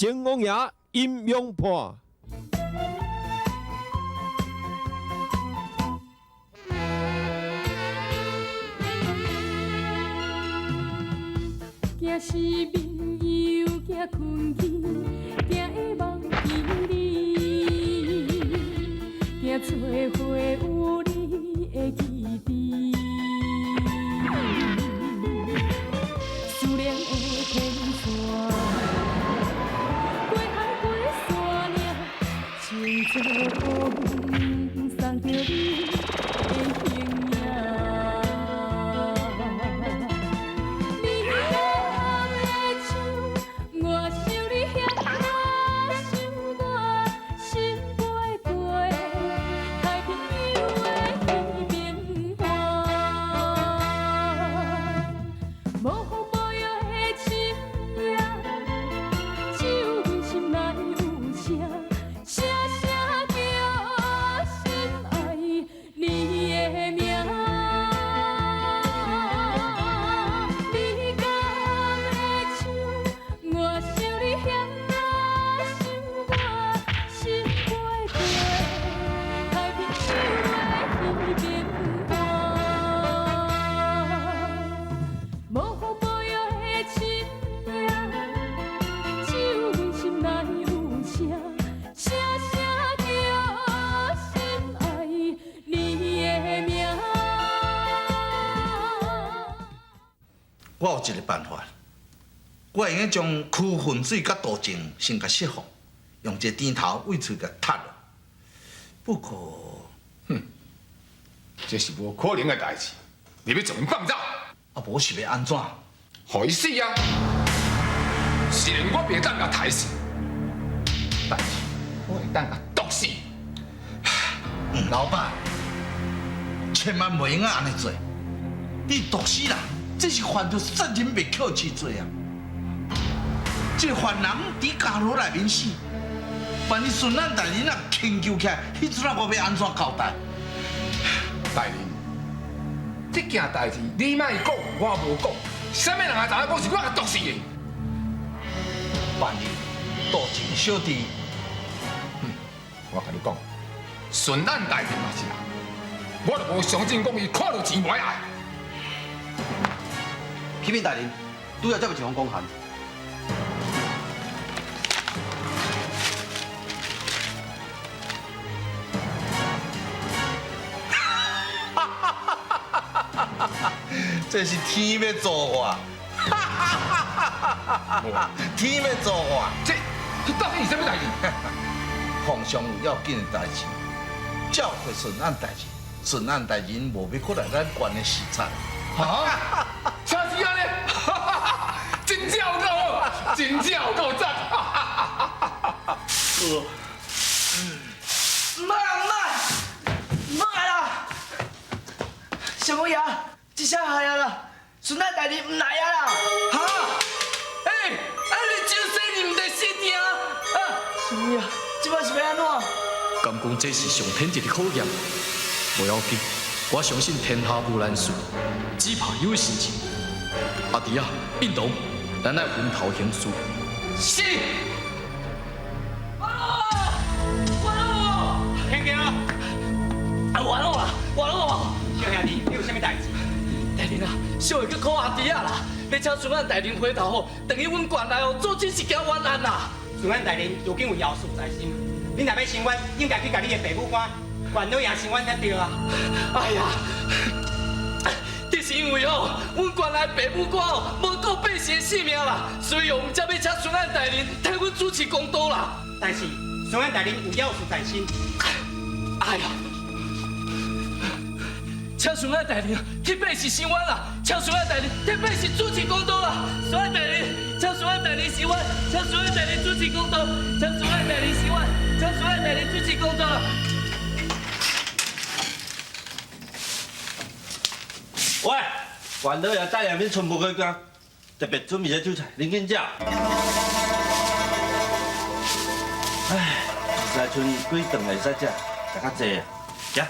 成王爷阴阳判。惊是朋友，惊困去，惊会忘记你，惊找回有你的记忆。思念的天线，过海过山岭，情做风送着你的形影。我有一个办法，我会用将驱粪水甲毒精先甲释放，用一个甜头喂喙甲踢落。不过，这是无可能的代志。你要将伊放走，啊无是要安怎？互伊死啊！是连我袂当甲杀死，但是我会当甲毒死。老板，千万袂用安尼做，你毒死人。这是犯着杀人未可治罪啊！这个犯人伫家牢内面死，万一顺咱大人啊请求起来，迄阵啊我要安怎交代？大人，这件代志你莫讲，我无讲，啥物人也知影讲是我甲毒死的。万一毒精小弟，我甲你讲，顺咱大人嘛是人，我就无相信讲伊看到钱袂爱。启禀大人，拄要接到一封公函。这是天要做我，天要做我。这到底是什么代志？皇上有要紧的代志，照会顺安代志，顺安代人无要过来咱县的视察。啊！啥时啊咧？真正有够，真正有够赞！唔来啦！小公爷，这下害啊啦！孙仔大人唔来啊啦！哈！哎，你就说你唔得死定啊！小公爷，这摆是要安怎？敢讲这是上天一个考验，不要紧，我相信天下无难事，只怕有时情。阿弟啊，应当，咱来分头行事。是。完了！听见啊！完了！小兄弟，你有啥物代志？大人啊，小妹去考阿弟啊啦，要请孙仔大人回头吼，等于阮县内哦，做这是件冤案啦。孙安大人如今有要事在身，你若要伸冤，应该去甲你的爸母官县老爷伸冤才对啊！哎呀！是因为哦，阮县内爸母官哦，无顾百姓的性命啦，所以我们才要请孙安大人替阮主持公道啦。但是孙安大人有要事在身，哎呀，请孙安大人替百姓伸冤啦，请孙安大人替百姓主持公道啦。孙安大人，请孙安大人伸冤，请孙安大人主持公道，请孙安大人伸冤，请孙安大人主持公道。喂，县老爷带两面全部去干，特别准备的酒菜，您请食。唉，在村几顿会使食，食较济啊，食。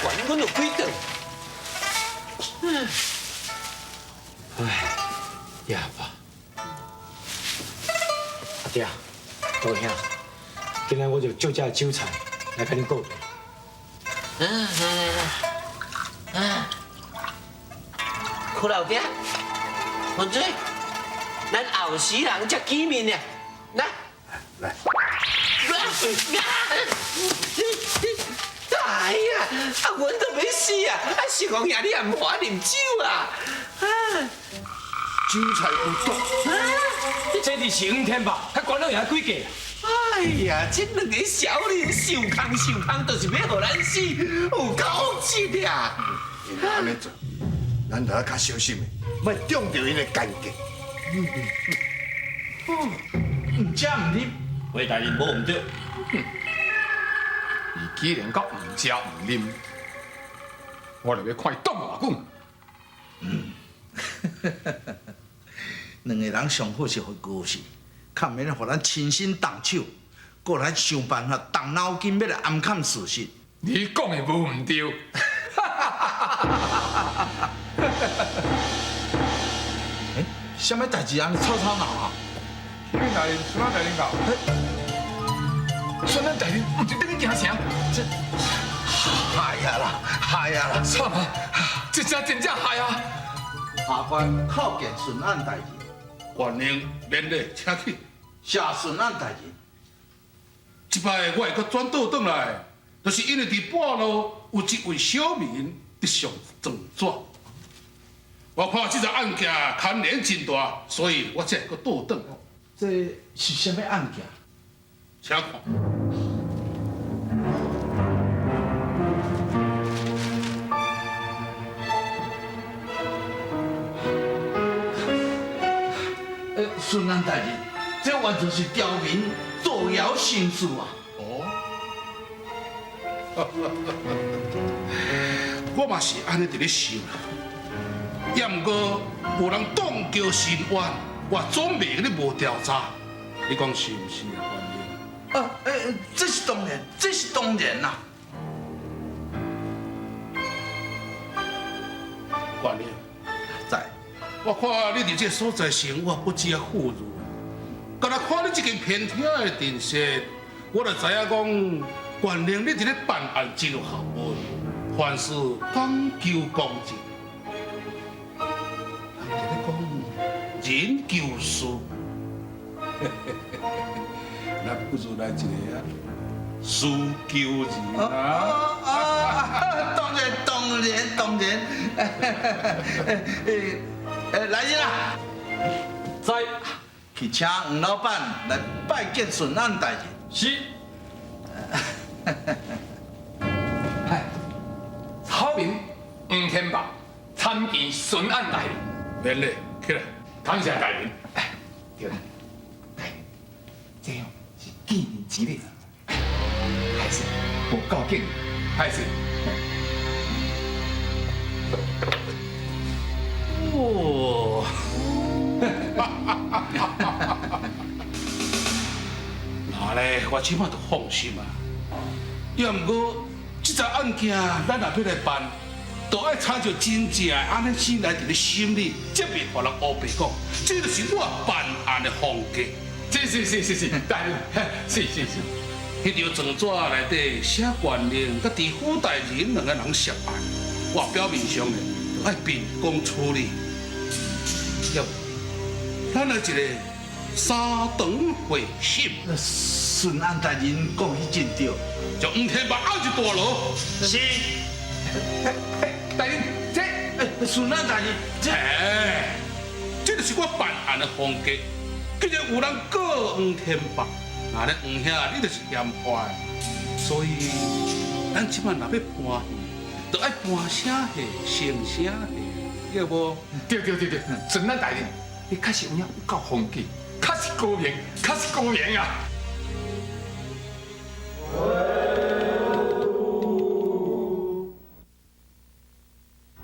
管阮有几顿？爷爸，阿爹，各位兄，今日我就做这酒菜来跟你告别。苦老爹，洪水，咱后时人才见面呢，来。来。哎呀，阮都要死啊！是讲爷你也唔欢啉酒啊！酒菜有毒。这是5天吧？还管到爷几个？哎呀，这两个小人受空，就是要互咱死，有够急啊！因安尼做，咱就要较小心的，莫中着因的奸计。唔食唔啉，为大人无唔对。伊既然讲唔食唔啉，我就要看伊冻偌久。两个人上好是会高兴，较免互咱亲身动手，过来想办法动脑筋要来暗砍事实。你讲的无唔对。什么代志安尼吵闹啊？孙大人，孙大人到。孙大人，唔就等你行城？这害呀！惨啊！这真正害啊！下官叩见顺案大人，官令免礼，请去。下顺案大人。这摆我会阁转倒转来，就是因为伫半路有一位小民得上状纸。我看这个案件牵连真大，所以我才会阁倒转。这是什么案件？请看。顺安大人，这完全是刁民造谣生事啊！哦，我嘛是安尼伫咧想啦。也毋过有人当叫神冤，我总袂咧无调查。你讲是毋是啊，官令？这是当然啦。官令，在。我看你伫这所在生活不知啊富裕，敢若看你这间偏僻的阵势，我就知影讲，官令你伫咧办案真有学问，凡事讲究公正。人伫咧讲人救事，那不如来一个啊，事救人啊！当然。来人啦！在去请黄老板来拜见顺安大人。是。草民黄天霸参见顺安大人。免礼，起来。感谢大人。对啦，大人，这样是纪念之日，还是无够敬，还是？哦，那咧，我起码都放心啊。也毋过，这桩案件咱若要来办，都爱参照真正安尼先来伫咧审理，才袂互人乌白讲。这就是我办案的风格。是，大人，是。迄条状纸内底写官令甲地府大人两个人涉案，我表面上咧爱秉公处理。要不，咱来一个三长会审。顺安大人讲迄真对，将黄天霸押入大牢。是。大人，这顺安大人，这就是我办案的风格。既然有人告黄天霸，那咧黄兄你就是嫌坏，所以咱即摆若要搬戏，就爱搬声戏、成声戏，要无？对，顺安大人，你确实有影有够风纪，确实高明啊！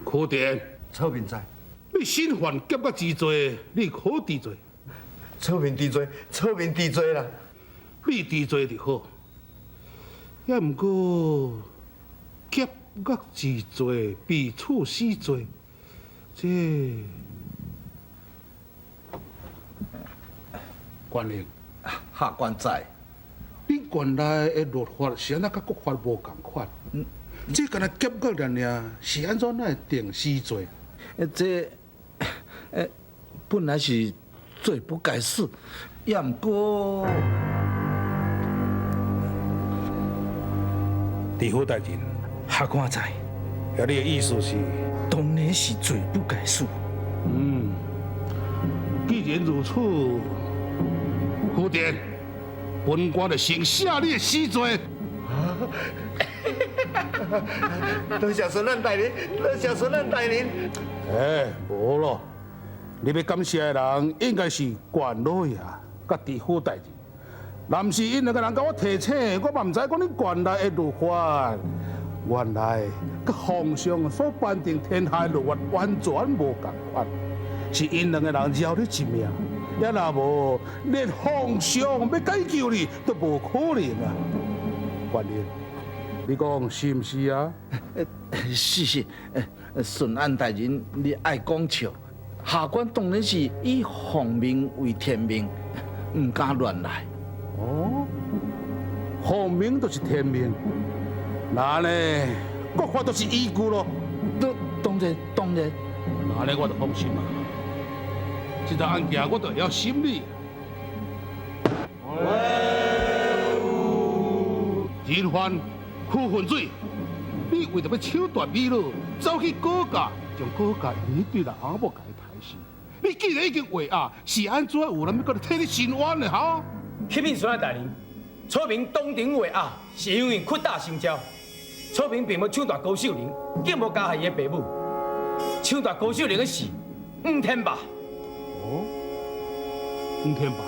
苦田，草民在，你身犯劫甲之罪，你可治罪？草民治罪，草民治罪啦。你治罪就好，也毋过劫甲之罪、彼此死罪，这官令，下官在。你原来的律法是安那甲国法无共款？这敢若结果尔，是安怎会定死罪？这本来是罪不该死，也毋过地府大人，下官知，你的意思是？当然是罪不该死。既然如此，府殿，本官就先下你的死罪。多谢孙咱大人，多谢孙咱大人。无咯，你要感谢的人应该是县老爷甲地府大人。若毋是因两个人甲我提醒，我嘛毋知讲你县内的律法，原来甲皇上所颁定天下律法完全无共款，是因两个人饶你一命，也若无连皇上要解救你都无可能啊！县令，你讲是毋是啊？是，顺安大人，你爱讲笑，下官当然是以皇命为天命，唔敢乱来。哦，皇命就是天命，那呢，国法都是依据咯。当然。那呢，我就放心啦。这个案件我都要审理。人犯负分罪，你为着要抢夺美女，走去告假，将告假用对人阿某甲伊抬死。你既然已经画押，是安怎有人要搁来替你申冤呢？哈？启禀孙大人，楚明当庭画押，是因为扩大成招。楚明并无抢夺高秀玲，更无加害伊的爸母。抢夺高秀玲的是黄天霸。哦，黄天霸，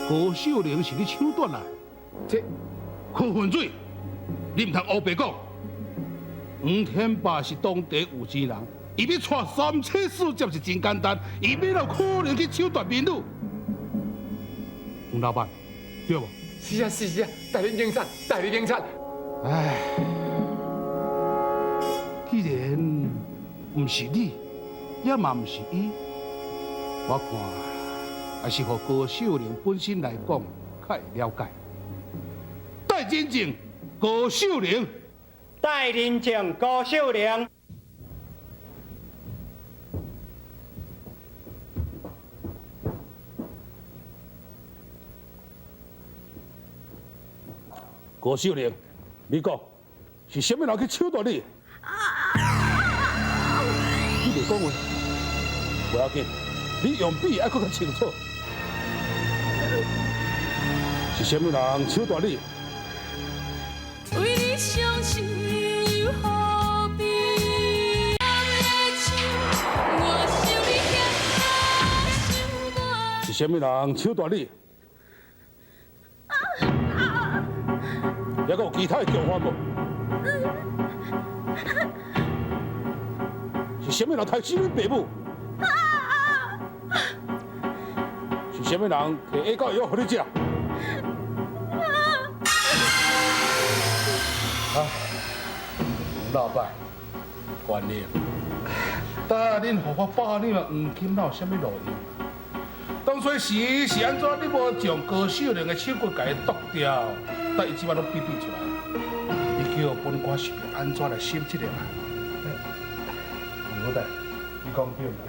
高秀玲是你抢夺来，这负分罪，你唔通黑白讲。黄天霸是当地有钱人，伊要娶三妻四妾是真简单，伊要有可能去抢夺美女。黄老板，对无？是啊，大人警察，唉，既然唔是你，也嘛唔是伊，我看还是和高秀玲本身来讲较会了解。代认证高秀玲，代认证高秀玲。高秀玲，你讲是什么人去抢夺你？你袂讲话，不要紧，你用笔要搁较清楚。是什么人抢夺你？为你伤心又何必？我想你遐心肝。是什么人抢夺你？还有其他的叫法无？是什么人杀死你爸母？是什么人摕下狗药给你食？老板，管你，但恁互我把你嘛黄金哪有啥物路用？当初时是安怎你无将高秀玲的手骨甲伊剁掉，但伊即摆拢比出来，你叫本官是要安怎来审这个啊？吴大，你讲对唔对？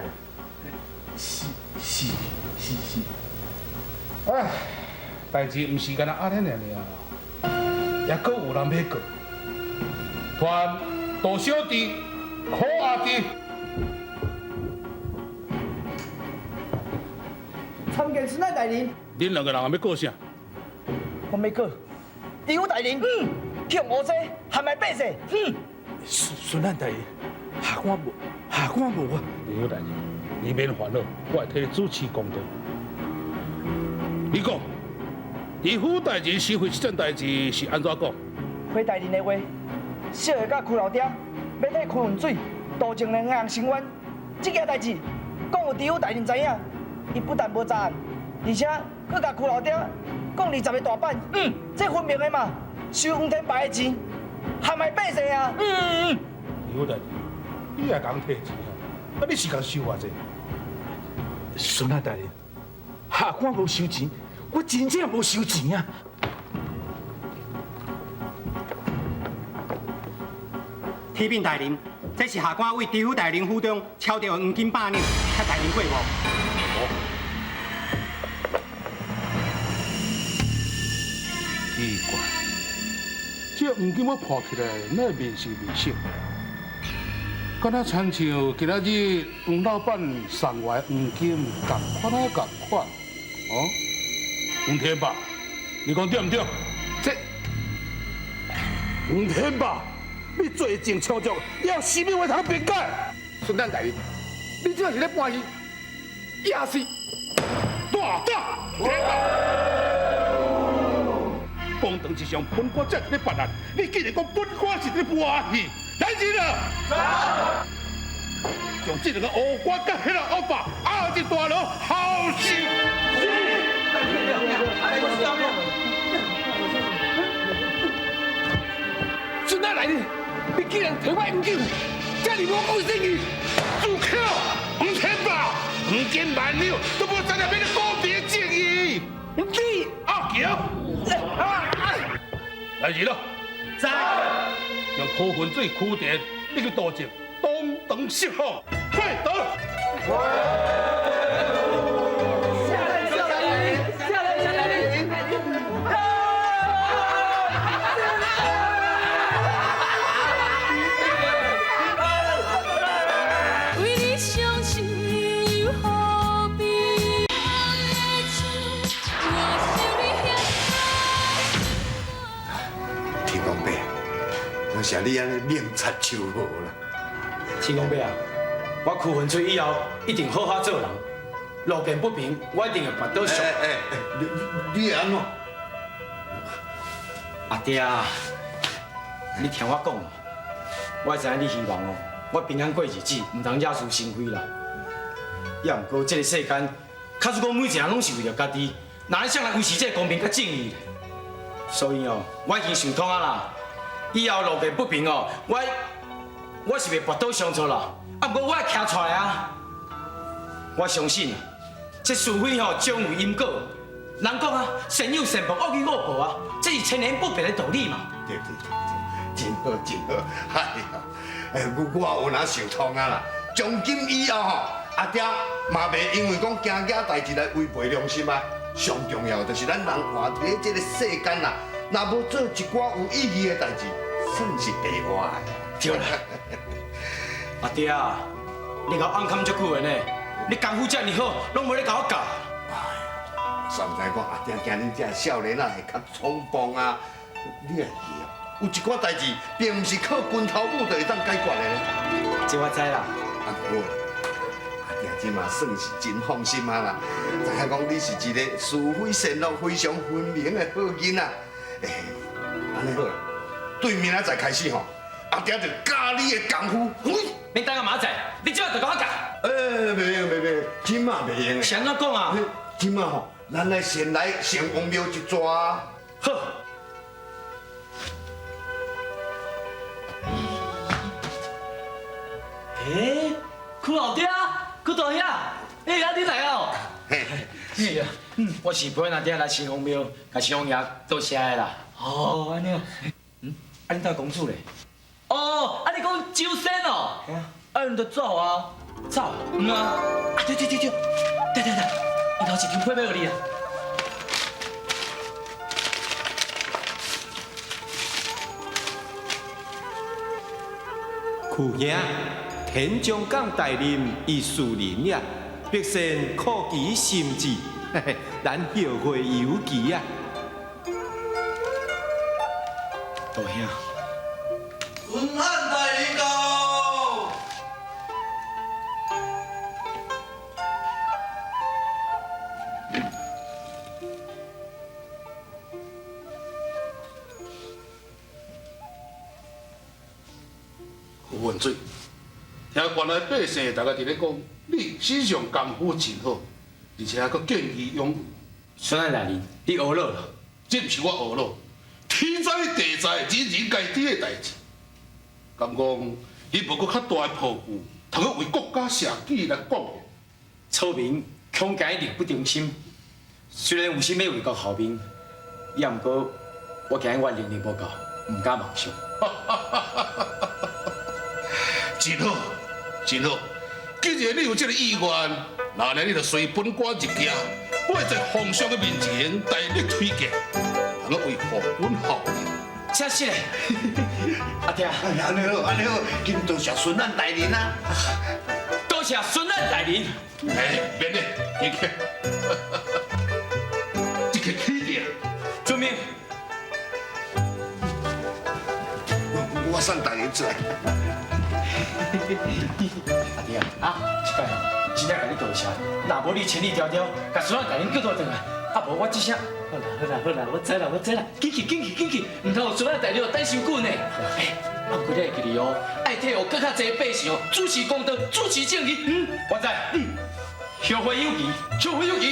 是。唉，代志唔是干那阿恁尔，也搁有人要告。传大小弟、苦阿弟。参见孙大人。恁两个人要告啥？我没告。地府大人，向我说还卖百姓。孙大人，下官无啊。地府大人，你免烦恼，我会替你主持公道。你讲，地府大人收回这件代志是安怎讲？回大人的话，小下甲骷髅爹要替开运水，渡情两人申冤，这件代志讲有地府大人知影，伊不但无查案，而且佮甲骷髅爹讲20个大板，这分明的嘛，收黄天白的钱，还卖百姓啊！地府大人，你也讲提钱啊？你时间收偌济？孙仔大人，下官无收钱，我真正无收钱啊！启禀大人，这是下官为知府大人府中敲掉黄金8两，向大人过目。奇怪，这黄金要破起来，那面是面色，敢若亲像今仔日黄老板送来黄金同款啊同款，哦，黄天霸，你讲对唔对？这黄天霸，你罪证昭彰，要死命为他辩解。孙大人，你这是咧搬戏，也是大胆！天霸！公堂之上，本官才是咧办案，你竟然讲本官是咧搬戏，来人啊！将这两个乌官甲迄个恶霸押进大牢，好死！孙大人，你竟然摕我黄金，这是无顾生意，住口！黄天霸，黄金万两，都无三日变得公平正义。你阿强，来人咯！在。用苦粉水驱电，你去多接东堂释放，快得！为你伤心又何必？天公伯，要是你安尼冷插手好啦。天公伯啊，我屈文翠以后一定好好做人，路见不平，我一定会拔刀相。你安怎？阿爹啊，你听我讲啊，我知影你希望哦，我平安过日子，唔通惹是生非啦。也毋过这个世间，假如讲每一个人拢是为了家己，哪会想来维持这个公平甲正义咧？所以哦，我已经想通啊啦，以后路见不平哦，我是袂拔刀相助啦，啊，不过我会徛出来啊。我相信啊，这是非哦将有因果。人讲啊，善有善报，恶有恶报啊，这是千年不变的道理嘛。对，真好真好，哎呀，我有哪想通啊啦？从今以后吼，阿爹嘛袂因为讲惊惊代志来违背良心啊。上重要就是咱人活伫这个世间啦，若无做一寡有意义的代志，算是白活的。对啦，阿爹啊，你甲我暗藏足久的呢，你功夫这么好，拢无咧甲我教。算唔知讲阿爹惊恁这少年啊会较冲动啊，你也是哦。有一寡代志并唔是靠拳头舞就会当解决的呢。这我知啦。啊，不过阿爹即嘛算是真放心啊啦，知影讲你是一个是非善恶非常分明的好囡仔。安尼好啦，对明仔载开始吼，阿爹就教你的功夫。你等下马仔，你即马就甲我教。袂用，今嘛袂用的。是安怎讲啊？今嘛吼，咱来先来城隍庙一抓。好。屈老爹，屈大兄，啊你来哦。是啊，我是陪咱爹来城隍庙，甲城隍爷多谢的啦。哦，安尼哦。啊，你到公主咧？哦，啊你讲周生哦？啊，你就走啊？走？嗯啊。啊对，等，伊头一张配要你啊。父兄，天将降大任于树林也，百姓可其心志，咱后会有期啊！大兄，文汉大人到。胡文水，听原来百姓大家伫咧讲，你身上功夫真好，而且还阁见义勇为。孙大人，你学了啦？这不是我学了，天灾地灾，人人该知的代志。敢讲，伊无阁较大的抱负，通去为国家社稷来贡献。草民恐惊力不从心，虽然有心要为国效命，也毋过我惊我能力无够，毋敢妄想。真好，真好。既然你有这个意愿，那呢你就随本官入京，我会在皇上的面前大力推荐，通去为国本效力。谢谢。阿爹，安尼好，安尼好，今多谢孙咱大人啊！多谢孙咱大人。哎，免嘞，你看，这个起点，遵命。我送大人出来。阿爹啊，这摆真正甲你道谢，若无你千里迢迢，甲孙仔大人叫我转来，啊无我这声。好啦，我知啦，紧去，唔通有孙仔大人等伤久呢。哎，啊不过你会记哩哦，爱替予更较侪百姓主持公道，主持正义。我知。后会有期。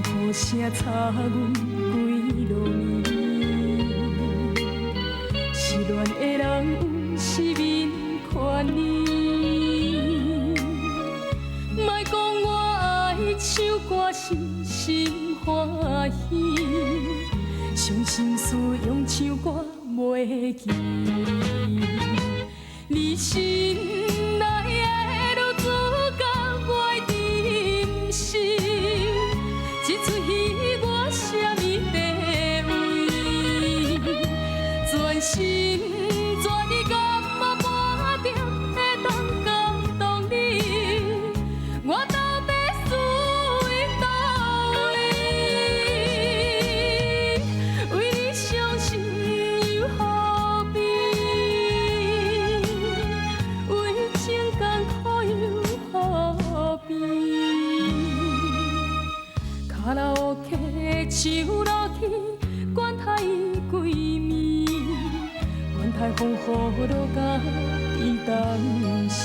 雨声擦阮几落年，失恋的人有失眠款呢。莫讲我爱唱歌是心欢喜，伤心事用唱歌袂记。你心内的女主角我珍视，这出戏我啥物地位？全心全意感觉半点会当感动你，我到底属于倒位？为你伤心又何必？为情艰苦又何必？卡拉 OK 唱落去，管他伊几暝，管他风雨落甲伊当时。